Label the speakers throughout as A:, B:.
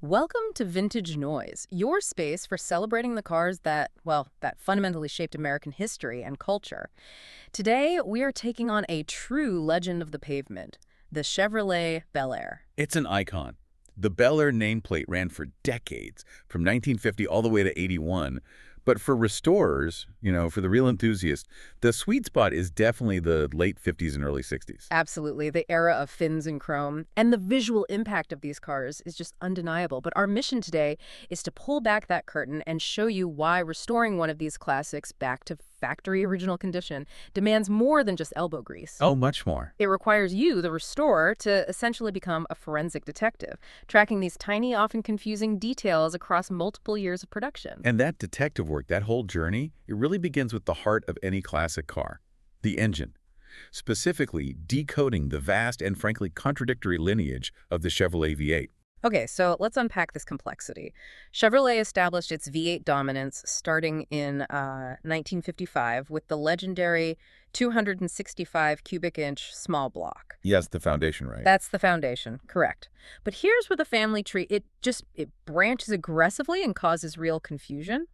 A: Welcome to Vintage Noise, your space for celebrating the cars that fundamentally shaped American history and culture. Today, we are taking on a true legend of the pavement, the Chevrolet Bel Air.
B: It's an icon. The Bel Air nameplate ran for decades, from 1950 all the way to 81. But for restorers, for the real enthusiast, the sweet spot is definitely the late 50s and early 60s.
A: Absolutely, the era of fins and chrome. And the visual impact of these cars is just undeniable. But our mission today is to pull back that curtain and show you why restoring one of these classics back to factory original condition demands more than just elbow grease.
B: Oh, much more.
A: It requires you, the restorer, to essentially become a forensic detective, tracking these tiny, often confusing details across multiple years of production.
B: And that detective work, that whole journey, it really begins with the heart of any classic car, the engine. Specifically, decoding the vast and frankly contradictory lineage of the Chevrolet V8.
A: Okay, so let's unpack this complexity. Chevrolet established its V8 dominance starting in 1955 with the legendary 265 cubic inch small block.
B: Yes, the foundation, right?
A: That's the foundation, correct. But here's where the family tree, it branches aggressively and causes real confusion.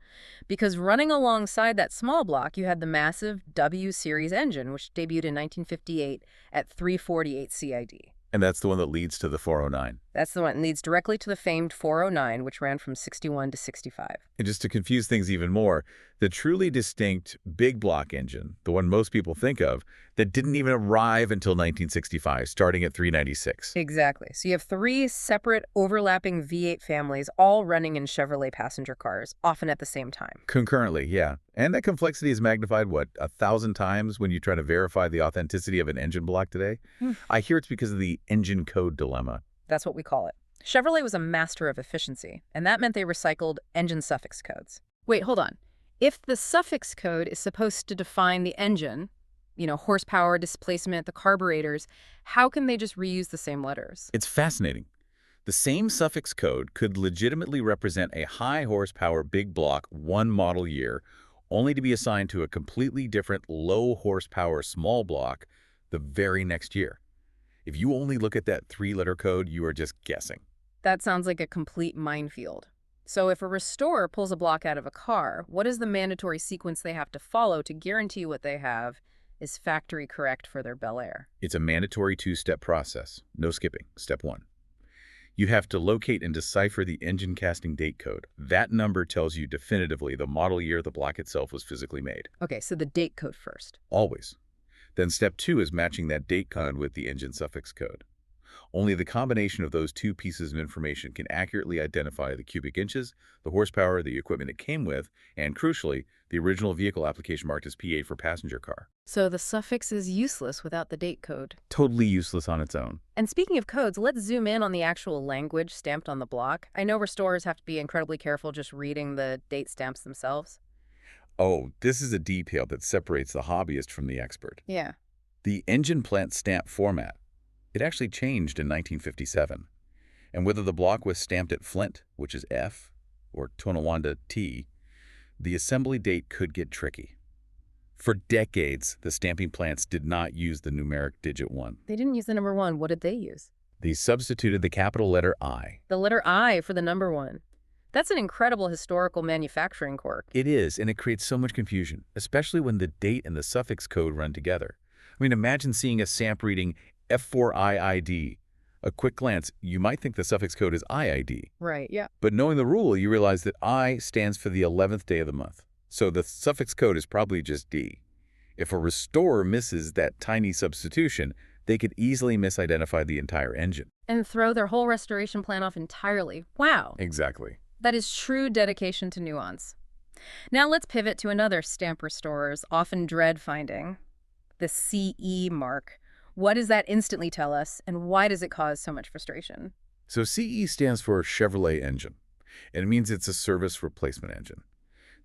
A: Because running alongside that small block, you had the massive W Series engine, which debuted in 1958 at 348 CID.
B: And that's the one that leads to the 409.
A: That's the one that leads directly to the famed 409, which ran from 61 to 65.
B: And just to confuse things even more, the truly distinct big block engine, the one most people think of, that didn't even arrive until 1965, starting at 396.
A: Exactly. So you have three separate overlapping V8 families all running in Chevrolet passenger cars, often at the same time.
B: Concurrently, yeah. And that complexity is magnified, 1,000 times when you try to verify the authenticity of an engine block today? I hear it's because of the engine code dilemma.
A: That's what we call it. Chevrolet was a master of efficiency, and that meant they recycled engine suffix codes. Wait, hold on. If the suffix code is supposed to define the engine, horsepower, displacement, the carburetors, how can they just reuse the same letters?
B: It's fascinating. The same suffix code could legitimately represent a high horsepower big block one model year, only to be assigned to a completely different low horsepower small block the very next year. If you only look at that three-letter code, you are just guessing.
A: That sounds like a complete minefield. So if a restorer pulls a block out of a car, what is the mandatory sequence they have to follow to guarantee what they have is factory correct for their Bel Air?
B: It's a mandatory two-step process. No skipping. Step 1. You have to locate and decipher the engine casting date code. That number tells you definitively the model year the block itself was physically made.
A: Okay, so the date code first.
B: Always. Then step 2 is matching that date code with the engine suffix code. Only the combination of those two pieces of information can accurately identify the cubic inches, the horsepower, the equipment it came with, and crucially, the original vehicle application marked as P8 for passenger car.
A: So the suffix is useless without the date code.
B: Totally useless on its own.
A: And speaking of codes, let's zoom in on the actual language stamped on the block. I know restorers have to be incredibly careful just reading the date stamps themselves.
B: Oh, this is a detail that separates the hobbyist from the expert.
A: Yeah.
B: The engine plant stamp format, it actually changed in 1957. And whether the block was stamped at Flint, which is F, or Tonawanda, T, the assembly date could get tricky. For decades, the stamping plants did not use the numeric digit 1.
A: They didn't use the number 1. What did they use?
B: They substituted the capital letter I.
A: The letter I for the number 1. That's an incredible historical manufacturing quirk.
B: It is, and it creates so much confusion, especially when the date and the suffix code run together. I mean, imagine seeing a stamp reading F4IID. A quick glance, you might think the suffix code is IID.
A: Right, yeah.
B: But knowing the rule, you realize that I stands for the 11th day of the month. So the suffix code is probably just D. If a restorer misses that tiny substitution, they could easily misidentify the entire engine.
A: And throw their whole restoration plan off entirely. Wow.
B: Exactly.
A: That is true dedication to nuance. Now let's pivot to another stamp restorers often dread finding, the CE mark. What does that instantly tell us, and why does it cause so much frustration?
B: So CE stands for Chevrolet engine, and it means it's a service replacement engine.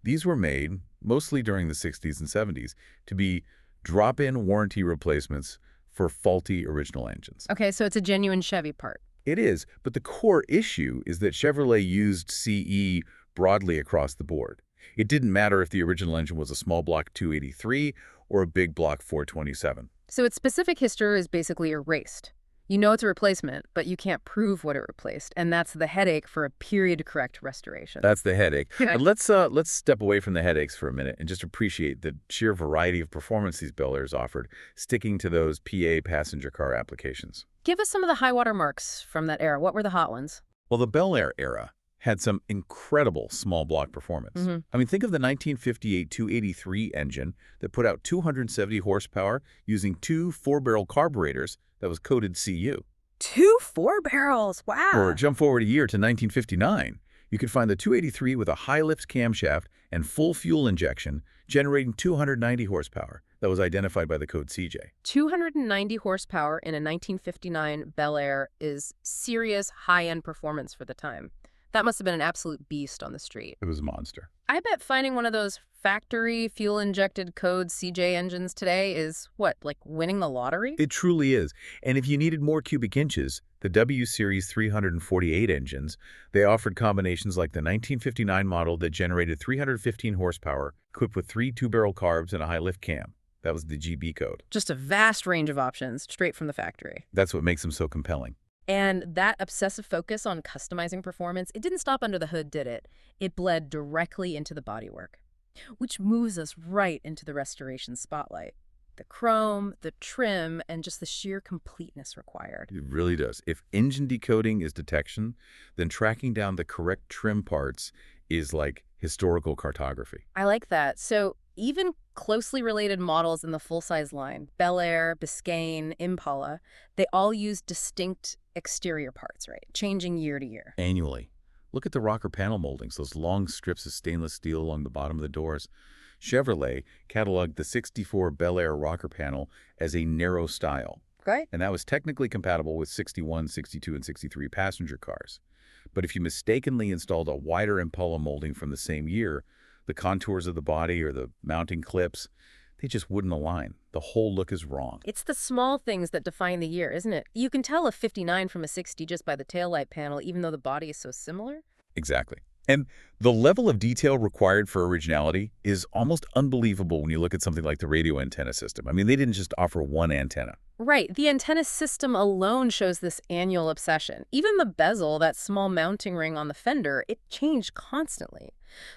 B: These were made, mostly during the 60s and 70s, to be drop-in warranty replacements for faulty original engines.
A: Okay, so it's a genuine Chevy part.
B: It is, but the core issue is that Chevrolet used CE broadly across the board. It didn't matter if the original engine was a small block 283 or a big block 427.
A: So its specific history is basically erased. You know it's a replacement, but you can't prove what it replaced, and that's the headache for a period-correct restoration.
B: That's the headache. But let's step away from the headaches for a minute and just appreciate the sheer variety of performance these Bel Airs offered, sticking to those PA passenger car applications.
A: Give us some of the high-water marks from that era. What were the hot ones?
B: Well, the Bel Air era had some incredible small block performance. I mean, think of the 1958 283 engine that put out 270 horsepower using two 4-barrel carburetors that was coded CU.
A: 2 4-barrels, wow.
B: Or jump forward a year to 1959. You could find the 283 with a high-lift camshaft and full fuel injection, generating 290 horsepower that was identified by the code CJ.
A: 290 horsepower in a 1959 Bel Air is serious high-end performance for the time. That must have been an absolute beast on the street.
B: It was a monster.
A: I bet finding one of those factory fuel-injected code CJ engines today is, what, like winning the lottery?
B: It truly is. And if you needed more cubic inches, the W Series 348 engines, they offered combinations like the 1959 model that generated 315 horsepower, equipped with 3 2-barrel carbs and a high-lift cam. That was the GB code.
A: Just a vast range of options, straight from the factory.
B: That's what makes them so compelling.
A: And that obsessive focus on customizing performance, it didn't stop under the hood, did it? It bled directly into the bodywork, which moves us right into the restoration spotlight. The chrome, the trim, and just the sheer completeness required.
B: It really does. If engine decoding is detection, then tracking down the correct trim parts is like historical cartography.
A: I like that. So even closely related models in the full-size line, Bel Air, Biscayne, Impala, they all use distinct exterior parts, right? Changing year to year.
B: Annually. Look at the rocker panel moldings, those long strips of stainless steel along the bottom of the doors. Chevrolet cataloged the 64 Bel Air rocker panel as a narrow style.
A: Okay.
B: And that was technically compatible with 61, 62, and 63 passenger cars. But if you mistakenly installed a wider Impala molding from the same year, the contours of the body or the mounting clips, they just wouldn't align. The whole look is wrong.
A: It's the small things that define the year, isn't it? You can tell a 59 from a 60 just by the taillight panel, even though the body is so similar.
B: Exactly. And the level of detail required for originality is almost unbelievable when you look at something like the radio antenna system. I mean, they didn't just offer one antenna.
A: Right. The antenna system alone shows this annual obsession. Even the bezel, that small mounting ring on the fender, it changed constantly.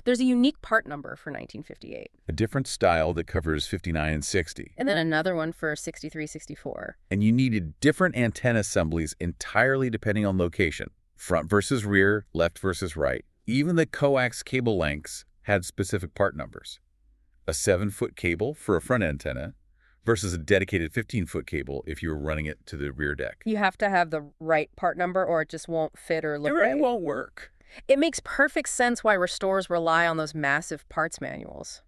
A: There's a unique part number for 1958.
B: A different style that covers 59 and 60.
A: And then another one for 63, 64.
B: And you needed different antenna assemblies entirely depending on location. Front versus rear, left versus right. Even the coax cable lengths had specific part numbers. A 7-foot cable for a front antenna versus a dedicated 15-foot cable if you were running it to the rear deck.
A: You have to have the right part number or it just won't fit or look right.
B: It won't work.
A: It makes perfect sense why restorers rely on those massive parts manuals.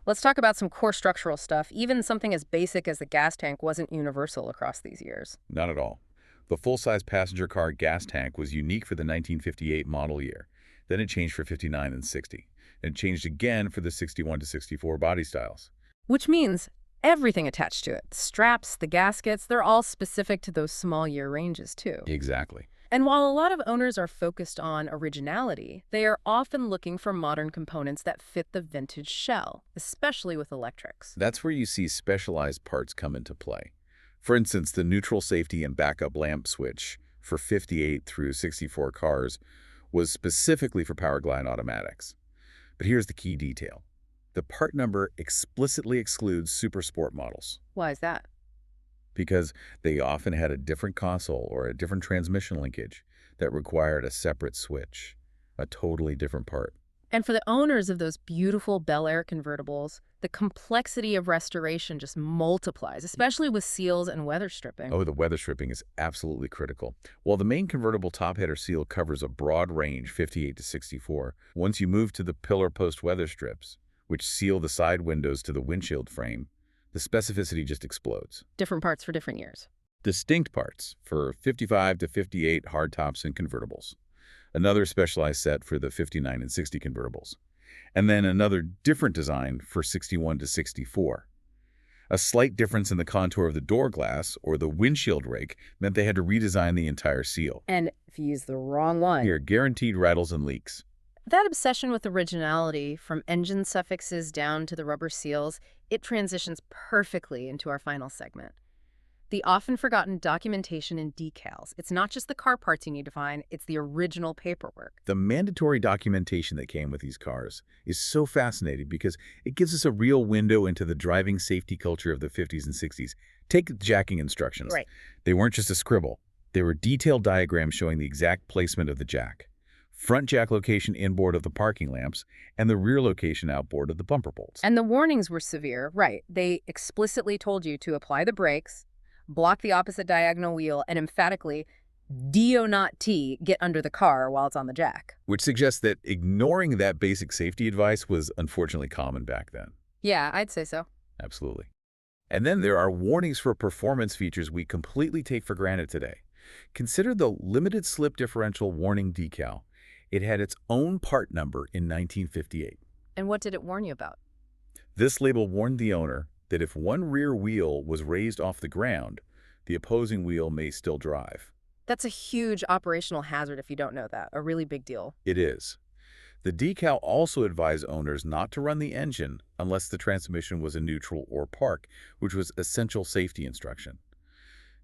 A: Let's talk about some core structural stuff. Even something as basic as the gas tank wasn't universal across these years.
B: Not at all. The full-size passenger car gas tank was unique for the 1958 model year. Then it changed for 59 and 60. And it changed again for the 61 to 64 body styles.
A: Which means everything attached to it, the straps, the gaskets, they're all specific to those small year ranges too.
B: Exactly.
A: And while a lot of owners are focused on originality, they are often looking for modern components that fit the vintage shell, especially with electrics.
B: That's where you see specialized parts come into play. For instance, the neutral safety and backup lamp switch for 58 through 64 cars was specifically for power glide automatics. But here's the key detail. The part number explicitly excludes super sport models.
A: Why is that?
B: Because they often had a different console or a different transmission linkage that required a separate switch, a totally different part.
A: And for the owners of those beautiful Bel Air convertibles, the complexity of restoration just multiplies, especially with seals and weather stripping.
B: Oh, the weather stripping is absolutely critical. While the main convertible top header seal covers a broad range, 58 to 64, once you move to the pillar post weather strips, which seal the side windows to the windshield frame, the specificity just explodes.
A: Different parts for different years.
B: Distinct parts for 55 to 58 hardtops and convertibles. Another specialized set for the 59 and 60 convertibles. And then another different design for 61 to 64. A slight difference in the contour of the door glass or the windshield rake meant they had to redesign the entire seal.
A: And if you use the wrong one...
B: Here, guaranteed rattles and leaks.
A: That obsession with originality, from engine suffixes down to the rubber seals, it transitions perfectly into our final segment. The often forgotten documentation and decals. It's not just the car parts you need to find, it's the original paperwork.
B: The mandatory documentation that came with these cars is so fascinating because it gives us a real window into the driving safety culture of the 50s and 60s. Take the jacking instructions.
A: Right.
B: They weren't just a scribble. They were detailed diagrams showing the exact placement of the jack, front jack location inboard of the parking lamps, and the rear location outboard of the bumper bolts.
A: And the warnings were severe, right. They explicitly told you to apply the brakes, block the opposite diagonal wheel, and emphatically, do not get under the car while it's on the jack.
B: Which suggests that ignoring that basic safety advice was unfortunately common back then.
A: Yeah, I'd say so.
B: Absolutely. And then there are warnings for performance features we completely take for granted today. Consider the limited slip differential warning decal. It had its own part number in 1958.
A: And what did it warn you about?
B: This label warned the owner that if one rear wheel was raised off the ground, the opposing wheel may still drive.
A: That's a huge operational hazard if you don't know that. A really big deal.
B: It is. The decal also advised owners not to run the engine unless the transmission was in neutral or park, which was essential safety instruction.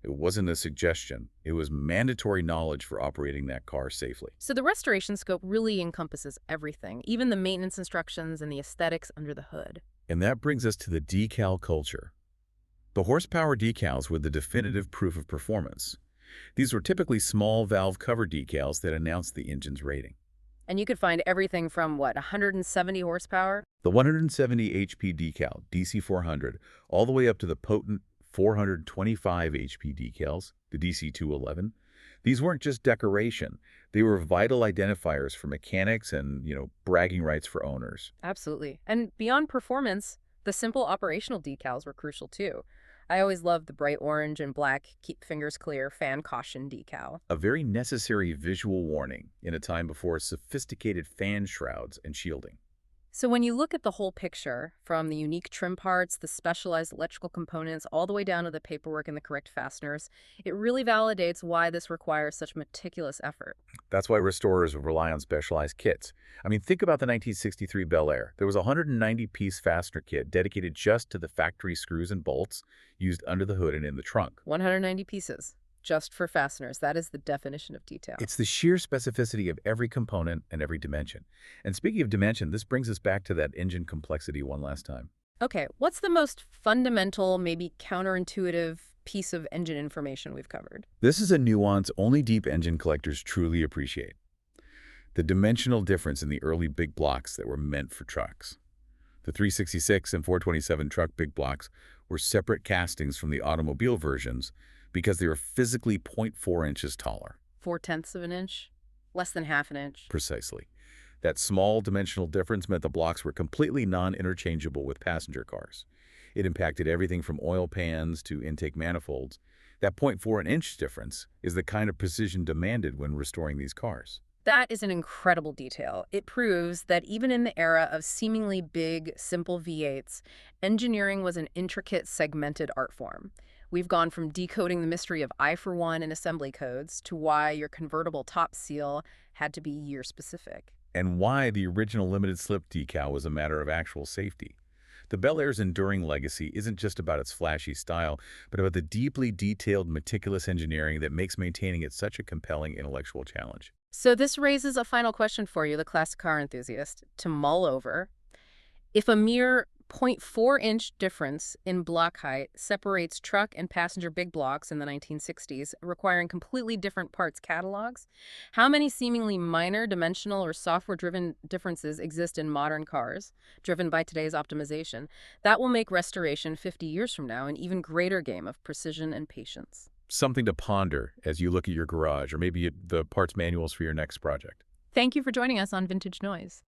B: It wasn't a suggestion. It was mandatory knowledge for operating that car safely.
A: So the restoration scope really encompasses everything, even the maintenance instructions and the aesthetics under the hood.
B: And that brings us to the decal culture. The horsepower decals were the definitive proof of performance. These were typically small valve cover decals that announced the engine's rating.
A: And you could find everything from, what, 170 horsepower?
B: The 170 HP decal, DC400, all the way up to the potent 425 HP decals, the DC211. These weren't just decoration. They were vital identifiers for mechanics and, bragging rights for owners.
A: Absolutely. And beyond performance, the simple operational decals were crucial too. I always loved the bright orange and black keep fingers clear fan caution decal.
B: A very necessary visual warning in a time before sophisticated fan shrouds and shielding.
A: So when you look at the whole picture, from the unique trim parts, the specialized electrical components, all the way down to the paperwork and the correct fasteners, it really validates why this requires such meticulous effort.
B: That's why restorers rely on specialized kits. I mean, think about the 1963 Bel Air. There was a 190-piece fastener kit dedicated just to the factory screws and bolts used under the hood and in the trunk.
A: 190 pieces. Just for fasteners. That is the definition of detail.
B: It's the sheer specificity of every component and every dimension. And speaking of dimension, this brings us back to that engine complexity one last time.
A: Okay, what's the most fundamental, maybe counterintuitive piece of engine information we've covered?
B: This is a nuance only deep engine collectors truly appreciate. The dimensional difference in the early big blocks that were meant for trucks. The 366 and 427 truck big blocks were separate castings from the automobile versions because they were physically 0.4 inches taller.
A: 0.4 of an inch? Less than half an inch?
B: Precisely. That small dimensional difference meant the blocks were completely non-interchangeable with passenger cars. It impacted everything from oil pans to intake manifolds. That 0.4-inch difference is the kind of precision demanded when restoring these cars.
A: That is an incredible detail. It proves that even in the era of seemingly big, simple V8s, engineering was an intricate, segmented art form. We've gone from decoding the mystery of I for one in assembly codes to why your convertible top seal had to be year-specific.
B: And why the original limited slip decal was a matter of actual safety. The Bel Air's enduring legacy isn't just about its flashy style, but about the deeply detailed, meticulous engineering that makes maintaining it such a compelling intellectual challenge.
A: So this raises a final question for you, the classic car enthusiast, to mull over. If a mere 0.4-inch difference in block height separates truck and passenger big blocks in the 1960s, requiring completely different parts catalogs, how many seemingly minor dimensional or software-driven differences exist in modern cars, driven by today's optimization, that will make restoration 50 years from now an even greater game of precision and patience?
B: Something to ponder as you look at your garage or maybe the parts manuals for your next project.
A: Thank you for joining us on Vintage Noise.